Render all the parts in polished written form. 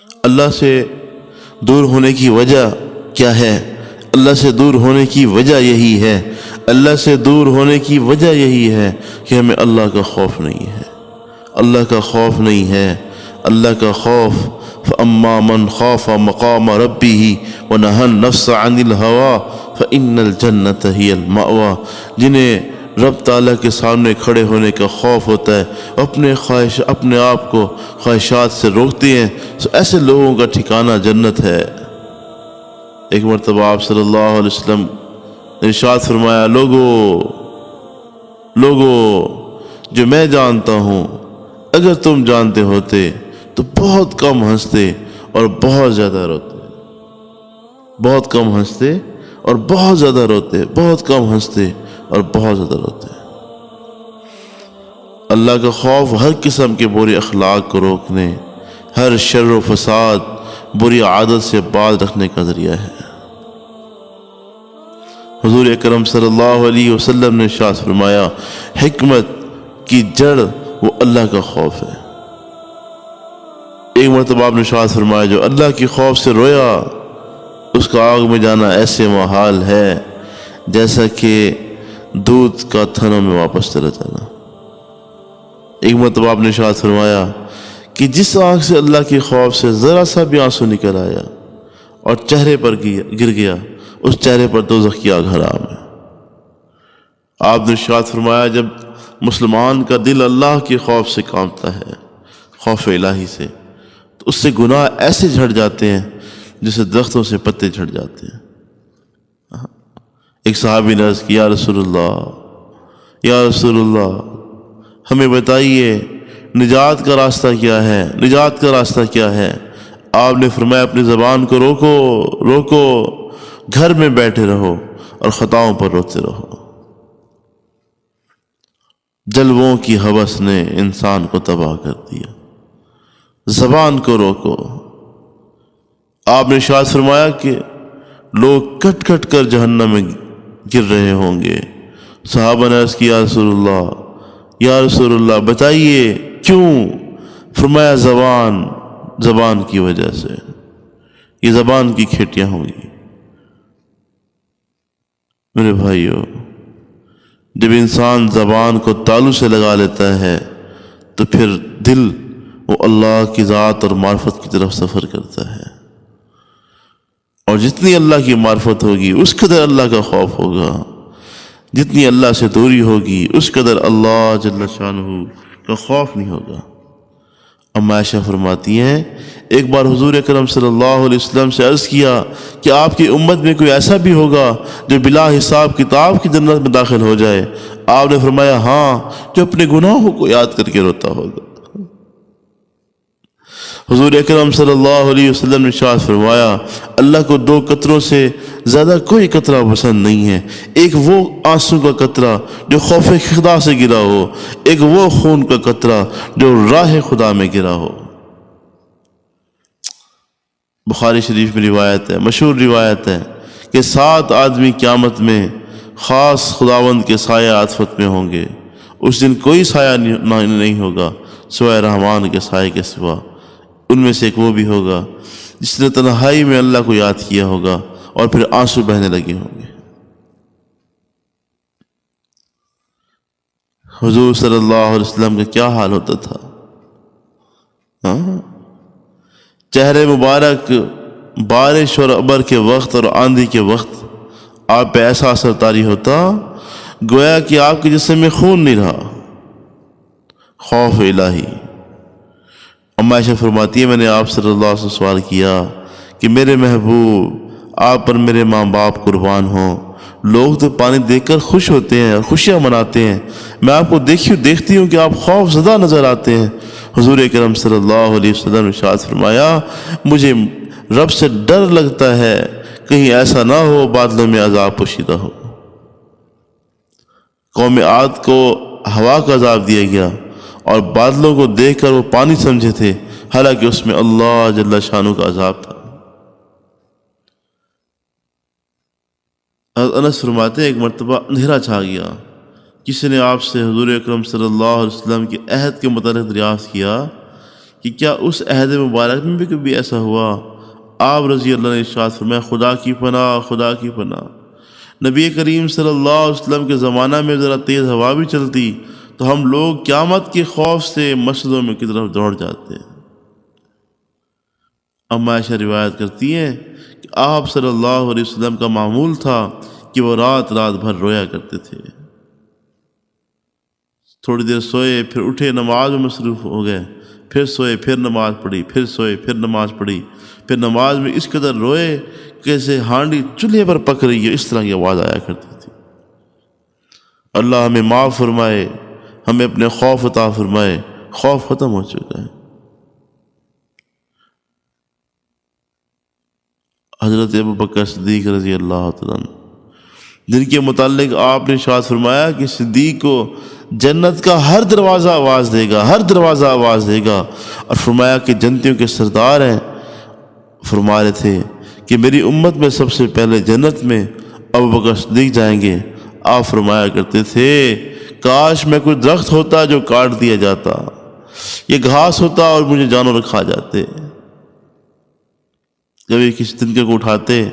اللہ سے دور ہونے کی وجہ کیا ہے؟ اللہ سے دور ہونے کی وجہ یہی ہے، اللہ سے دور ہونے کی وجہ یہی ہے کہ ہمیں اللہ کا خوف نہیں ہے، اللہ کا خوف نہیں ہے، اللہ کا خوف۔ فَأَمَّا مَنْ خَافَ مَقَامَ رَبِّهِ وَنَهَى النَّفْسَ عَنِ الْهَوَىٰ فَإِنَّ الْجَنَّةَ هِيَ الْمَأْوَىٰ، جنہیں رب تعالیٰ کے سامنے کھڑے ہونے کا خوف ہوتا ہے، اپنے آپ کو خواہشات سے روکتے ہیں، تو ایسے لوگوں کا ٹھکانہ جنت ہے۔ ایک مرتبہ آپ صلی اللہ علیہ وسلم نے ارشاد فرمایا، لوگو جو میں جانتا ہوں اگر تم جانتے ہوتے تو بہت کم ہنستے اور بہت زیادہ روتے، بہت کم ہنستے اور بہت زیادہ روتے، بہت کم ہنستے اور بہت زیادہ روتے۔ اللہ کا خوف ہر قسم کے برے اخلاق کو روکنے، ہر شر و فساد، بری عادت سے باز رکھنے کا ذریعہ ہے۔ حضور اکرم صلی اللہ علیہ وسلم نے ارشاد فرمایا، حکمت کی جڑ وہ اللہ کا خوف ہے۔ ایک مرتبہ آپ نے ارشاد فرمایا، جو اللہ کے خوف سے رویا اس کا آگ میں جانا ایسے محال ہے جیسا کہ دودھ کا تھنوں میں واپس چلا جانا۔ ایک مرتبہ آپ نے ارشاد فرمایا کہ جس آنکھ سے اللہ کے خوف سے ذرا سا بھی آنسو نکل آیا اور چہرے پر گر گیا، اس چہرے پر دوزخ کی آگ حرام ہے۔ آپ نے ارشاد فرمایا، جب مسلمان کا دل اللہ کے خوف سے کانپتا ہے، خوف الہی سے، تو اس سے گناہ ایسے جھڑ جاتے ہیں جیسے درختوں سے پتے جھڑ جاتے ہیں۔ ایک صحابی نے عرض کیا، یا رسول اللہ ہمیں بتائیے نجات کا راستہ کیا ہے، نجات کا راستہ کیا ہے؟ آپ نے فرمایا، اپنی زبان کو روکو، گھر میں بیٹھے رہو اور خطاؤں پر روتے رہو۔ جلووں کی ہوس نے انسان کو تباہ کر دیا، زبان کو روکو۔ آپ نے ارشاد فرمایا کہ لوگ کٹ کٹ کر جہنم میں گر رہے ہوں گے۔ صحابہ نے عرض کیا، یا رسول اللہ بتائیے کیوں؟ فرمایا، زبان کی وجہ سے، یہ زبان کی کھیٹیاں ہوں گی۔ میرے بھائیو، جب انسان زبان کو تالو سے لگا لیتا ہے تو پھر دل وہ اللہ کی ذات اور معرفت کی طرف سفر کرتا ہے، اور جتنی اللہ کی معرفت ہوگی اس قدر اللہ کا خوف ہوگا، جتنی اللہ سے دوری ہوگی اس قدر اللہ جل شانہ کا خوف نہیں ہوگا۔ اما عائشہ فرماتی ہیں، ایک بار حضور اکرم صلی اللہ علیہ وسلم سے عرض کیا کہ آپ کی امت میں کوئی ایسا بھی ہوگا جو بلا حساب کتاب کی جنت میں داخل ہو جائے؟ آپ نے فرمایا، ہاں، جو اپنے گناہوں کو یاد کر کے روتا ہوگا۔ حضور اکرم صلی اللہ علیہ وسلم نے ارشاد فرمایا، اللہ کو دو قطروں سے زیادہ کوئی قطرہ پسند نہیں ہے، ایک وہ آنسو کا قطرہ جو خوف خدا سے گرا ہو، ایک وہ خون کا قطرہ جو راہ خدا میں گرا ہو۔ بخاری شریف میں روایت ہے، مشہور روایت ہے کہ 7 آدمی قیامت میں خاص خداوند کے سایہ عطفت میں ہوں گے۔ اس دن کوئی سایہ نہیں ہوگا سوائے رحمان کے سائے کے سوا۔ ان میں سے ایک وہ بھی ہوگا جس نے تنہائی میں اللہ کو یاد کیا ہوگا اور پھر آنسو بہنے لگے ہوں گے۔ حضور صلی اللہ علیہ وسلم کا کیا حال ہوتا تھا؟ چہرے مبارک بارش اور ابر کے وقت اور آندھی کے وقت آپ پہ ایسا اثر طاری ہوتا گویا کہ آپ کے جسم میں خون نہیں رہا۔ خوف الہی۔ اما عائشہ فرماتی ہے، میں نے آپ صلی اللہ علیہ وسلم سے سوال کیا کہ میرے محبوب، آپ پر میرے ماں باپ قربان ہوں، لوگ تو پانی دیکھ کر خوش ہوتے ہیں اور خوشیاں مناتے ہیں، میں آپ کو دیکھتی ہوں کہ آپ خوف زدہ نظر آتے ہیں۔ حضور اکرم صلی اللہ علیہ وسلم نے ارشاد فرمایا، مجھے رب سے ڈر لگتا ہے کہیں ایسا نہ ہو بادلوں میں عذاب پوشیدہ ہو۔ قوم عاد کو ہوا کا عذاب دیا گیا اور بادلوں کو دیکھ کر وہ پانی سمجھے تھے، حالانکہ اس میں اللہ جل شانہ کا عذاب تھا۔ انس فرماتے ہیں، ایک مرتبہ اندھیرا چھا گیا، کسی نے آپ سے حضور اکرم صلی اللہ علیہ وسلم کے عہد کے متعلق دریافت کیا کہ کیا اس عہد مبارک میں بھی کبھی ایسا ہوا؟ آپ رضی اللہ نے ارشاد فرمایا خدا کی پناہ، خدا کی پناہ، نبی کریم صلی اللہ علیہ وسلم کے زمانہ میں ذرا تیز ہوا بھی چلتی تو ہم لوگ قیامت کے خوف سے مسجدوں میں کی طرف دوڑ جاتے ہیں۔ اما عائشہ روایت کرتی ہیں کہ آپ صلی اللہ علیہ وسلم کا معمول تھا کہ وہ رات رات بھر رویا کرتے تھے۔ تھوڑی دیر سوئے، پھر اٹھے، نماز میں مصروف ہو گئے، پھر سوئے، پھر نماز پڑھی، پھر سوئے، پھر نماز پڑھی، پھر نماز میں اس قدر روئے کیسے ہانڈی چولہے پر پک رہی ہے، اس طرح کی آواز آیا کرتی تھی۔ اللہ ہمیں معاف فرمائے، ہمیں اپنے خوف عطا فرمائے۔ خوف ختم ہو چکا ہے۔ حضرت ابوبکر صدیق رضی اللہ تعالیٰ عنہ، جن کے متعلق آپ نے ارشاد فرمایا کہ صدیق کو جنت کا ہر دروازہ آواز دے گا، ہر دروازہ آواز دے گا، اور فرمایا کہ جنتیوں کے سردار ہیں۔ فرما رہے تھے کہ میری امت میں سب سے پہلے جنت میں ابوبکر صدیق جائیں گے۔ آپ فرمایا کرتے تھے کاش میں کوئی درخت ہوتا جو کاٹ دیا جاتا، یہ گھاس ہوتا اور مجھے جانور کھا جاتے۔ کبھی کسی تنکے کو اٹھاتے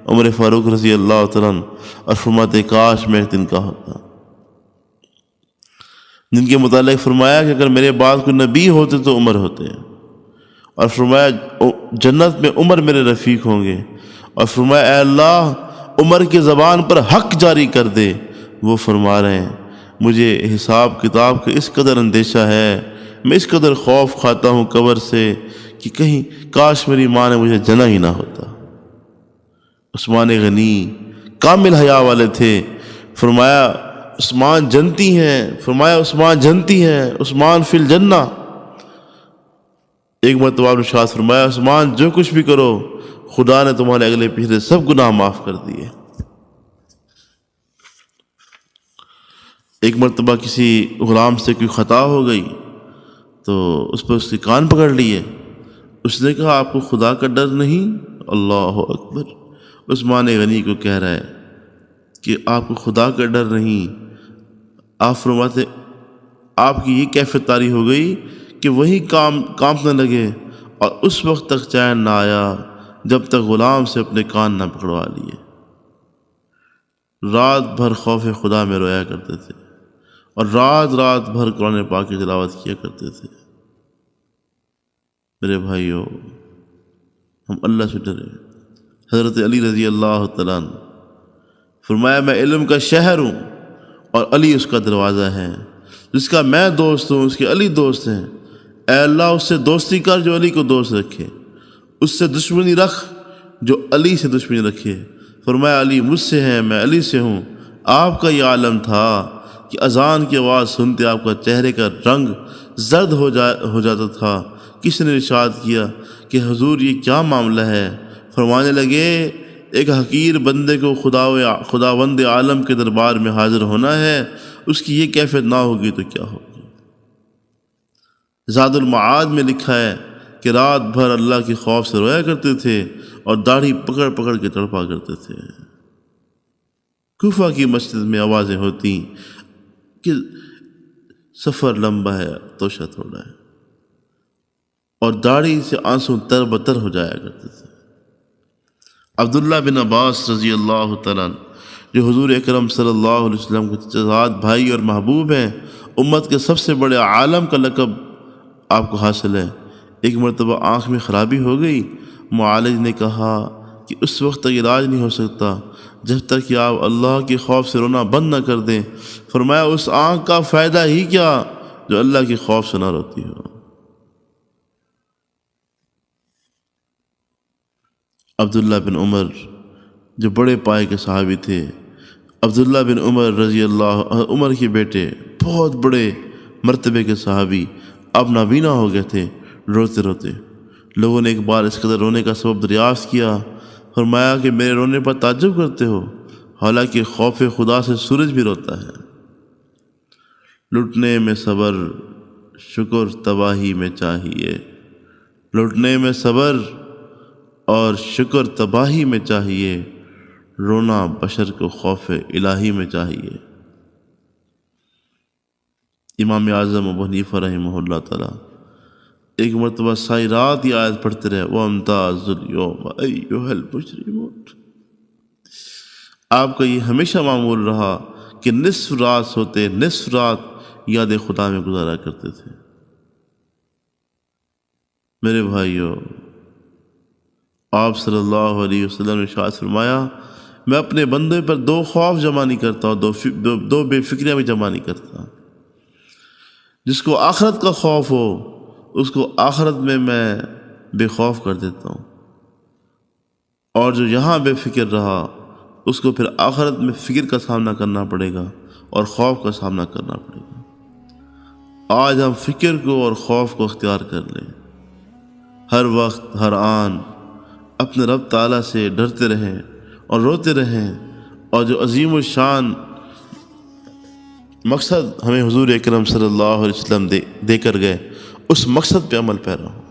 عمر فاروق رضی اللہ تعالیٰ عنہ اور فرماتے کاش میں ایک تنکا ہوتا۔ جن کے متعلق فرمایا کہ اگر میرے بعد کوئی نبی ہوتے تو عمر ہوتے، اور فرمایا جنت میں عمر میرے رفیق ہوں گے، اور فرمایا اے اللہ عمر کی زبان پر حق جاری کر دے۔ وہ فرما رہے ہیں مجھے حساب کتاب کا اس قدر اندیشہ ہے، میں اس قدر خوف کھاتا ہوں قبر سے کہ کہیں کاش میری ماں نے مجھے جنا ہی نہ ہوتا۔ عثمان غنی کامل حیا والے تھے۔ فرمایا عثمان جنتی ہیں، فرمایا عثمان جنتی ہیں، عثمان فی الجنہ۔ ایک مرتبہ آپ نے ارشاد فرمایا عثمان جو کچھ بھی کرو خدا نے تمہارے اگلے پچھلے سب گناہ معاف کر دیے۔ ایک مرتبہ کسی غلام سے کوئی خطا ہو گئی تو اس پر اس کے کان پکڑ لیے۔ اس نے کہا آپ کو خدا کا ڈر نہیں؟ اللہ اکبر، عثمان غنی کو کہہ رہا ہے کہ آپ کو خدا کا ڈر نہیں۔ آپ فرماتے آپ کی یہ کیفیت طاری ہو گئی کہ وہی کانپنے لگے، اور اس وقت تک چین نہ آیا جب تک غلام سے اپنے کان نہ پکڑوا لیے۔ رات بھر خوف خدا میں رویا کرتے تھے، اور رات رات بھر قرآن پاک کی تلاوت کیا کرتے تھے۔ میرے بھائیوں، ہم اللہ سے ڈرے۔ حضرت علی رضی اللہ تعالیٰ عنہ فرمایا میں علم کا شہر ہوں اور علی اس کا دروازہ ہے، جس کا میں دوست ہوں اس کے علی دوست ہیں۔ اے اللہ اس سے دوستی کر جو علی کو دوست رکھے، اس سے دشمنی رکھ جو علی سے دشمنی رکھے۔ فرمایا علی مجھ سے ہے، میں علی سے ہوں۔ آپ کا یہ عالم تھا کہ اذان کی آواز سنتے آپ کا چہرے کا رنگ زرد ہو جاتا تھا۔ کسی نے ارشاد کیا کہ حضور یہ کیا معاملہ ہے؟ فرمانے لگے ایک حقیر بندے کو خداوند عالم کے دربار میں حاضر ہونا ہے، اس کی یہ کیفیت نہ ہوگی تو کیا ہوگی؟ زاد المعاد میں لکھا ہے کہ رات بھر اللہ کے خوف سے رویا کرتے تھے اور داڑھی پکڑ پکڑ کے تڑپا کرتے تھے۔ کوفہ کی مسجد میں آوازیں ہوتی کہ سفر لمبا ہے، توشہ تھوڑا ہے، اور داڑھی سے آنسو تر بتر ہو جایا کرتے تھے۔ عبداللہ بن عباس رضی اللہ تعالیٰ جو حضور اکرم صلی اللہ علیہ وسلم کے چچزاد بھائی اور محبوب ہیں، امت کے سب سے بڑے عالم کا لقب آپ کو حاصل ہے، ایک مرتبہ آنکھ میں خرابی ہو گئی۔ معالج نے کہا کہ اس وقت تک علاج نہیں ہو سکتا جب تک کہ آپ اللہ کے خوف سے رونا بند نہ کر دیں۔ فرمایا اس آنکھ کا فائدہ ہی کیا جو اللہ کے خوف سے نہ روتی ہو۔ عبداللہ بن عمر جو بڑے پائے کے صحابی تھے، عبداللہ بن عمر رضی اللہ عمر کے بیٹے، بہت بڑے مرتبے کے صحابی، اب نابینا ہو گئے تھے روتے روتے۔ لوگوں نے ایک بار اس قدر رونے کا سبب دریافت کیا۔ فرمایا کہ میرے رونے پر تعجب کرتے ہو، حالانکہ خوف خدا سے سورج بھی روتا ہے۔ لٹنے میں صبر شکر تباہی میں چاہیے، لٹنے میں صبر اور شکر تباہی میں چاہیے، رونا بشر کو خوف الہی میں چاہیے۔ امام اعظم ابو حنیفہ رحمہ اللہ تعالیٰ ایک مرتبہ ساری رات یہ آیت پڑھتے رہے وَامْتَازُوا الْيَوْمَ أَيُّهَا الْمُجْرِمُونَ۔ آپ کا یہ ہمیشہ معمول رہا کہ نصف رات سوتے، نصف رات یاد خدا میں گزارا کرتے تھے۔ میرے بھائیو، آپ صلی اللہ علیہ وسلم نے ارشاد فرمایا میں اپنے بندے پر دو خوف جمع نہیں کرتا اور دو بے فکریاں بھی جمع نہیں کرتا۔ جس کو آخرت کا خوف ہو اس کو آخرت میں بے خوف کر دیتا ہوں، اور جو یہاں بے فکر رہا اس کو پھر آخرت میں فکر کا سامنا کرنا پڑے گا اور خوف کا سامنا کرنا پڑے گا۔ آج ہم فکر کو اور خوف کو اختیار کر لیں، ہر وقت ہر آن اپنے رب تعالیٰ سے ڈرتے رہیں اور روتے رہیں، اور جو عظیم الشان مقصد ہمیں حضور اکرم صلی اللہ علیہ وسلم دے کر گئے اس مقصد پہ عمل پیرا ہوں۔